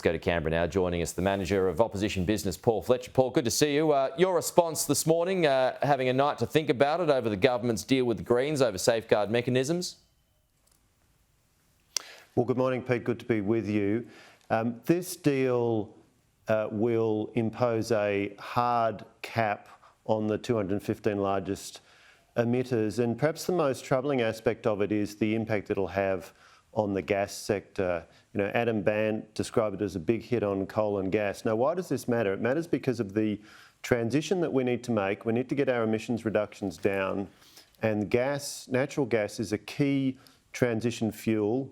Let's go to Canberra now. Joining us, the manager of opposition business, Paul Fletcher. Paul, good to see you. Your response this morning, having a night to think about it over the government's deal with the Greens over safeguard mechanisms. Well, good morning, Pete. Good to be with you. This deal will impose a hard cap on the 215 largest emitters, and perhaps the most troubling aspect of it is the impact it'll have on the gas sector. You know, Adam Bandt described it as a big hit on coal and gas. Now, why does this matter? It matters because of the transition that we need to make. We need to get our emissions reductions down, and natural gas is a key transition fuel,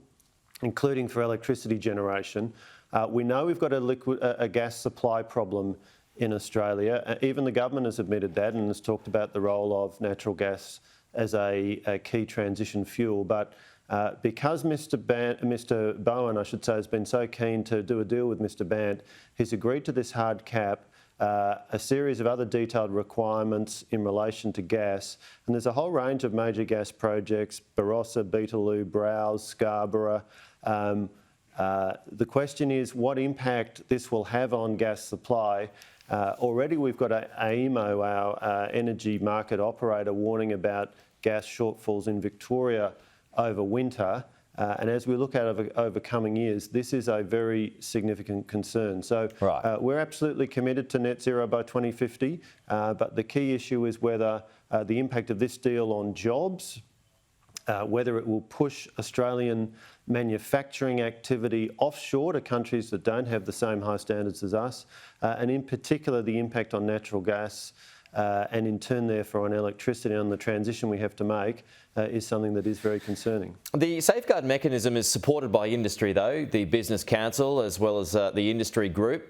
including for electricity generation. We know we've got a gas supply problem in Australia. Even the government has admitted that and has talked about the role of natural gas as a key transition fuel. But because Mr Bowen, I should say, has been so keen to do a deal with Mr Bandt, he's agreed to this hard cap, a series of other detailed requirements in relation to gas. And there's a whole range of major gas projects: Barossa, Beetaloo, Browse, Scarborough. The question is what impact this will have on gas supply. Already we've got AEMO, our energy market operator, warning about gas shortfalls in Victoria over winter. And as we look at over coming years, this is a very significant concern. So we're absolutely committed to net zero by 2050, but the key issue is whether the impact of this deal on jobs, whether it will push Australian manufacturing activity offshore to countries that don't have the same high standards as us, and in particular the impact on natural gas, and in turn therefore on electricity, on the transition we have to make, is something that is very concerning. The safeguard mechanism is supported by industry though, the Business Council as well as the industry group.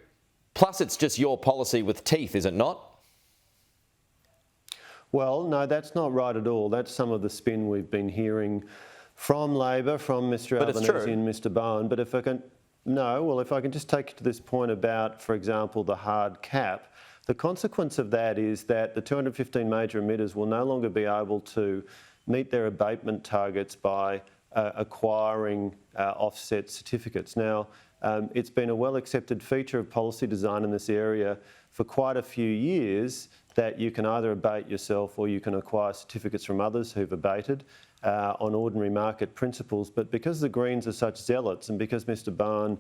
Plus it's just your policy with teeth, is it not? Well, no, that's not right at all. That's some of the spin we've been hearing from Labor, from Mr Albanese and Mr Bowen. But if I can just take you to this point about, for example, the hard cap, the consequence of that is that the 215 major emitters will no longer be able to meet their abatement targets by acquiring offset certificates. Now, it's been a well-accepted feature of policy design in this area for quite a few years that you can either abate yourself or you can acquire certificates from others who've abated on ordinary market principles. But because the Greens are such zealots and because Mr Bowen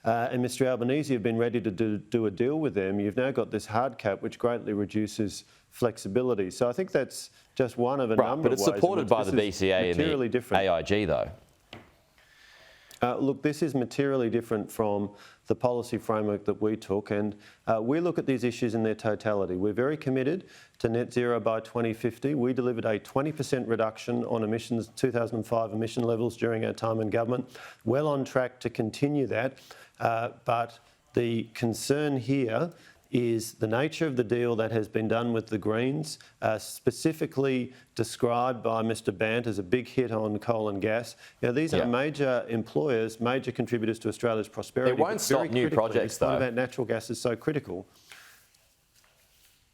and Mr Albanese have been ready to do a deal with them, you've now got this hard cap which greatly reduces flexibility. So I think that's just one of a number of ways. But it's supported by the BCA and the AIG though. Look, this is materially different from the policy framework that we took, and we look at these issues in their totality. We're very committed to net zero by 2050. We delivered a 20% reduction on emissions, 2005 emission levels during our time in government. Well on track to continue that, but the concern here is the nature of the deal that has been done with the Greens, specifically described by Mr Bandt as a big hit on coal and gas. You know, these are major employers, major contributors to Australia's prosperity. It won't stop new projects though. The point about natural gas is so critical.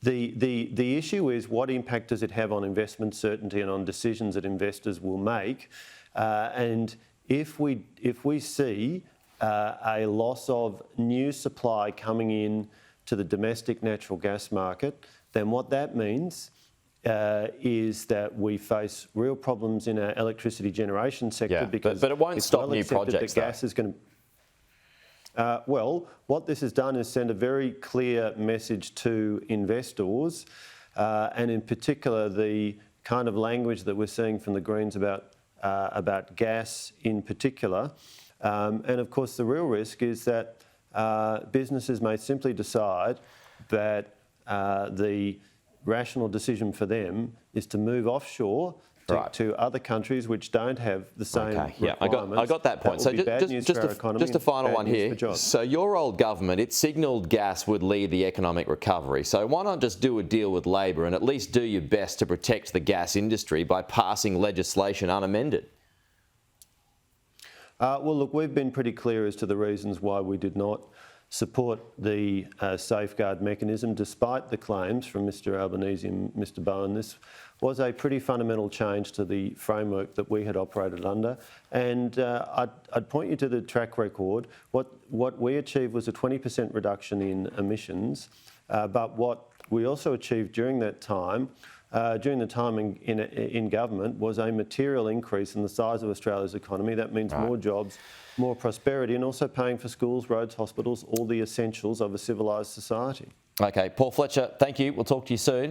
The issue is what impact does it have on investment certainty and on decisions that investors will make, and if we see a loss of new supply coming in to the domestic natural gas market, then what that means is that we face real problems in our electricity generation sector, because but it won't stop new projects. That gas is going to. Well, what this has done is send a very clear message to investors, and in particular the kind of language that we're seeing from the Greens about gas in particular, and of course the real risk is that businesses may simply decide that the rational decision for them is to move offshore to other countries which don't have the same requirements. I got that point. So just a final one here. So your old government, it signalled gas would lead the economic recovery. So why not just do a deal with Labor and at least do your best to protect the gas industry by passing legislation unamended? Well, look, we've been pretty clear as to the reasons why we did not support the safeguard mechanism, despite the claims from Mr Albanese and Mr Bowen. This was a pretty fundamental change to the framework that we had operated under. And I'd point you to the track record. What we achieved was a 20% reduction in emissions, but what we also achieved during that time, during the time in government, was a material increase in the size of Australia's economy. That means more jobs, more prosperity, and also paying for schools, roads, hospitals, all the essentials of a civilised society. Okay, Paul Fletcher, thank you. We'll talk to you soon.